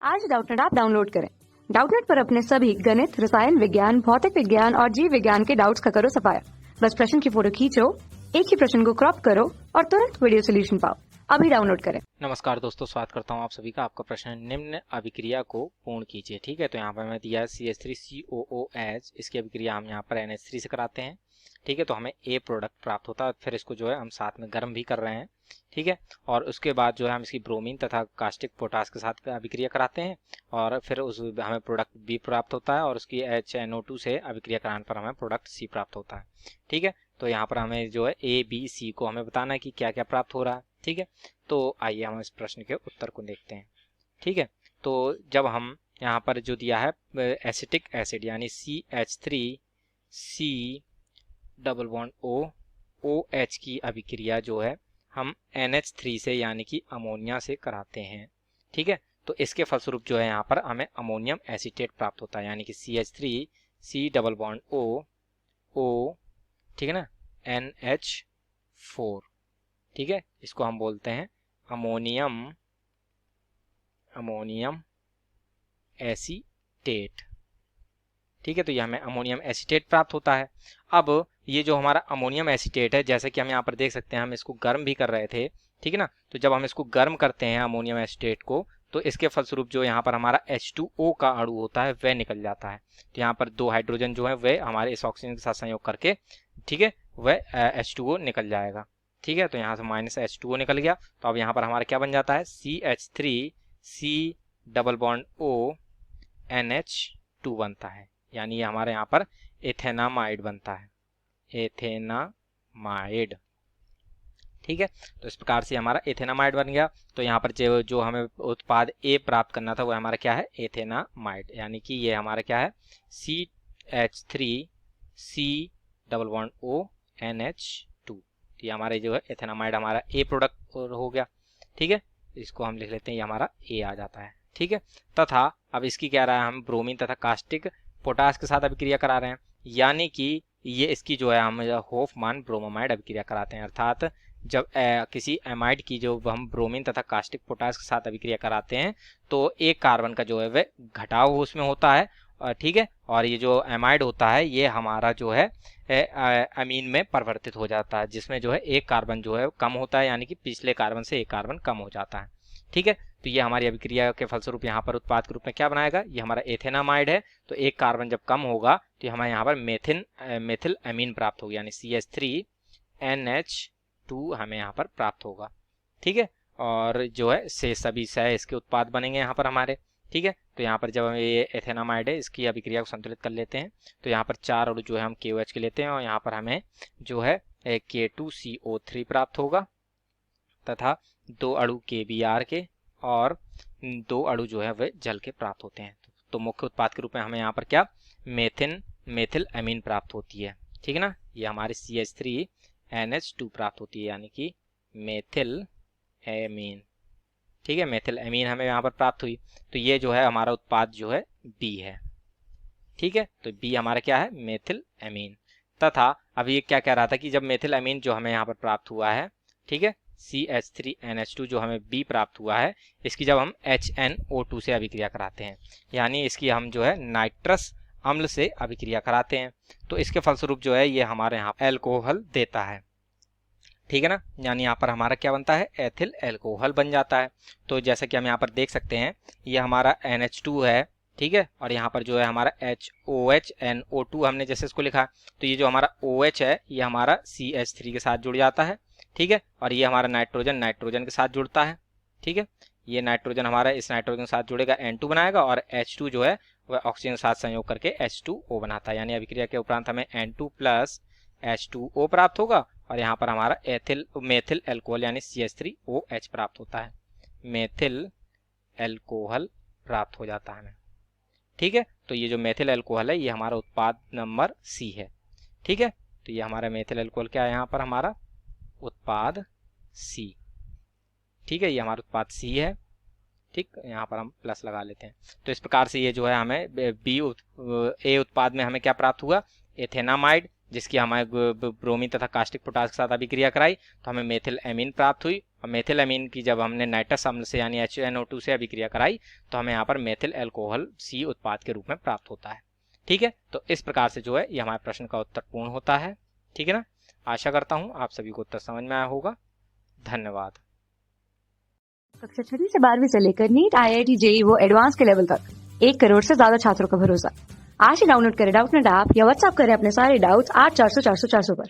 आज Doubtnut app download करें। Doubtnut पर अपने सभी गणित, रसायन विज्ञान, भौतिक विज्ञान और जीव विज्ञान के डाउट्स का करो सफाया। बस प्रश्न की फोटो खींचो, एक ही प्रश्न को क्रॉप करो और तुरंत वीडियो सोल्यूशन पाओ। अभी डाउनलोड करें। नमस्कार दोस्तों, स्वागत करता हूं आप सभी का। आपका प्रश्न निम्न अभिक्रिया को पूर्ण कीजिए। ठीक है, तो यहाँ पर हमें दिया है CH3COOH, इसकी अभिक्रिया हम यहाँ पर NH3 से कराते हैं। ठीक है, तो हमें A प्रोडक्ट प्राप्त होता है। फिर इसको जो है हम साथ में गर्म भी कर रहे हैं। ठीक है, और उसके बाद जो है हम इसकी ब्रोमीन तथा कास्टिक पोटास के साथ अभिक्रिया कराते हैं और फिर उस हमें प्रोडक्ट B प्राप्त होता है और उसकी HNO2 से अभिक्रिया कराने पर हमें प्रोडक्ट C प्राप्त होता है। ठीक है, तो यहाँ पर हमें जो है A, B, C को हमें बताना है कि क्या क्या प्राप्त हो रहा है। ठीक है, तो आइए हम इस प्रश्न के उत्तर को देखते हैं। ठीक है, तो जब हम यहाँ पर जो दिया है एसिटिक एसिड यानी CH3COOH की अभिक्रिया जो है हम NH3 से यानी कि अमोनिया से कराते हैं। ठीक है, तो इसके फलस्वरूप जो है यहाँ पर हमें अमोनियम एसीटेट प्राप्त होता है यानी कि CH3C O ठीक है ना, NH4। ठीक है, इसको हम बोलते हैं अमोनियम एसीटेट। ठीक है, तो ये हमें अमोनियम एसीटेट प्राप्त होता है। अब ये जो हमारा अमोनियम एसीटेट है, जैसे कि हम यहाँ पर देख सकते हैं, हम इसको गर्म भी कर रहे थे। ठीक है ना, तो जब हम इसको गर्म करते हैं अमोनियम एसीटेट को, तो इसके फलस्वरूप जो यहाँ पर हमारा H2O का अणु होता है वह निकल जाता है। तो यहाँ पर 2 हाइड्रोजन जो है वह हमारे इस ऑक्सीजन के साथ संयोग करके, ठीक है, वह H2O निकल जाएगा। ठीक है, तो यहाँ से -H2O निकल गया। तो अब यहाँ पर हमारा क्या बन जाता है, CH3CONH2 बनता है, यानी ये हमारे यहाँ पर एथेनामाइड बनता है, एथेनामाइड। ठीक है, तो इस प्रकार से हमारा एथेनामाइड बन गया। तो यहाँ पर जो हमें उत्पाद A प्राप्त करना था वो हमारा क्या है, एथेनामाइड, यानी कि ये हमारा क्या है, CH3COOH2। ये हमारे जो है एथेनामाइड हमारा A प्रोडक्ट हो गया। ठीक है, इसको हम लिख लेते हैं, ये हमारा A आ जाता है। ठीक है, तथा अब इसकी क्या रहा है, हम ब्रोमीन तथा कास्टिक पोटास के साथ अभिक्रिया करा रहे हैं, यानी कि ये इसकी जो है हम होफमान ब्रोमोमाइड अभिक्रिया कराते हैं। अर्थात जब किसी एमाइड की जो हम ब्रोमीन तथा कास्टिक पोटास के साथ अभिक्रिया कराते हैं तो एक कार्बन का जो है वह घटाव उसमें होता है। ठीक है, और ये जो एमाइड होता है ये हमारा जो है अमीन में परिवर्तित हो जाता है, जिसमें जो है एक कार्बन जो है कम होता है, यानी कि पिछले कार्बन से एक कार्बन कम हो जाता है। ठीक है, तो ये हमारी अभिक्रिया के फलस्वरूप यहाँ पर उत्पाद के रूप में क्या बनाएगा, ये हमारा एथेनामाइड है। तो एक कार्बन जब कम होगा तो हमारे यहाँ पर मेथिल अमीन प्राप्त होगा, यानी CH3NH2 हमें यहाँ पर प्राप्त होगा। ठीक है, और जो है से सभी सह इसके उत्पाद बनेंगे यहाँ पर हमारे। ठीक है, तो यहाँ पर जब हम ये एथेनामाइड है इसकी अभिक्रिया को संतुलित कर लेते हैं तो यहाँ पर 4 अणु जो है हम KOH के लेते हैं और यहाँ पर हमें जो है K2CO3 प्राप्त होगा तथा 2 अणु KBr के और 2 अणु जो है वे जल के प्राप्त होते हैं। तो मुख्य उत्पाद के रूप में हमें यहाँ पर क्या, मेथिल अमीन प्राप्त होती है। ठीक है ना, ये हमारे CH3NH2 प्राप्त होती है, यानी कि मेथिल एमीन। ठीक है, मेथिल एमीन हमें यहाँ पर प्राप्त हुई। तो ये जो है हमारा उत्पाद जो है B है। ठीक है, तो B हमारा क्या है, मेथिल एमीन। तथा अभी ये क्या कह रहा था कि जब मेथिल एमीन जो हमें यहाँ पर प्राप्त हुआ है, ठीक है, CH3NH2 जो हमें B प्राप्त हुआ है, इसकी जब हम HNO2 से अभिक्रिया कराते हैं, यानी इसकी हम जो है नाइट्रस अम्ल से अभिक्रिया कराते हैं, तो इसके फलस्वरूप जो है ये हमारे यहाँ एल्कोहल देता है। ठीक है ना, यानी यहाँ पर हमारा क्या बनता है, एथिल एल्कोहल बन जाता है। तो जैसा कि हम यहाँ पर देख सकते हैं, ये हमारा NH2 है। ठीक है, और यहाँ पर जो है हमारा HOHNO2 हमने जैसे इसको लिखा, तो ये जो हमारा OH है ये हमारा CH3 के साथ जुड़ जाता है। ठीक है, और ये हमारा नाइट्रोजन के साथ जुड़ता है। ठीक है, ये नाइट्रोजन हमारा इस नाइट्रोजन के साथ जुड़ेगा, N2 बनाएगा, और H2 जो है वह ऑक्सीजन के साथ संयोग करके H2O बनाता है, यानी अभिक्रिया के उपरांत हमें N2 + H2O प्राप्त होगा और यहाँ पर हमारा मेथिल एल्कोहल यानी CH3OH प्राप्त होता है, मेथिल एल्कोहल प्राप्त हो जाता है हमें। ठीक है, तो ये जो मेथिल एल्कोहल है ये हमारा उत्पाद नंबर C है। ठीक है, तो ये हमारा मेथिल एल्कोहल क्या है, यहाँ पर हमारा उत्पाद C। ठीक है, ये हमारा उत्पाद C है। ठीक, यहाँ पर हम प्लस लगा लेते हैं। तो इस प्रकार से ये जो है हमें A उत्पाद में हमें क्या प्राप्त हुआ, एथेनामाइड, जिसकी हमारे ब्रोमीन तथा कास्टिक पोटास के साथ अभिक्रिया कराई तो हमें मेथिल एमीन प्राप्त हुई, और मेथिल एमीन की जब हमने नाइट्रस अम्ल से यानी HNO2 से अभिक्रिया कराई तो हमें यहाँ पर मेथिल अल्कोहल C उत्पाद के रूप में प्राप्त होता है। ठीक है, तो इस प्रकार से जो है ये हमारे प्रश्न का उत्तर पूर्ण होता है। ठीक है ना, आशा करता हूँ आप सभी को उत्तर समझ में आया होगा। धन्यवाद। कक्षा 6 से 12वीं से लेकर नीट, IIT, JEE वो एडवांस के लेवल तक 1 करोड़ से ज्यादा छात्रों का भरोसा। आज ही डाउनलोड करें डाउटनेट ऐप या व्हाट्सएप करें अपने सारे डाउट्स 8400 400 400 पर।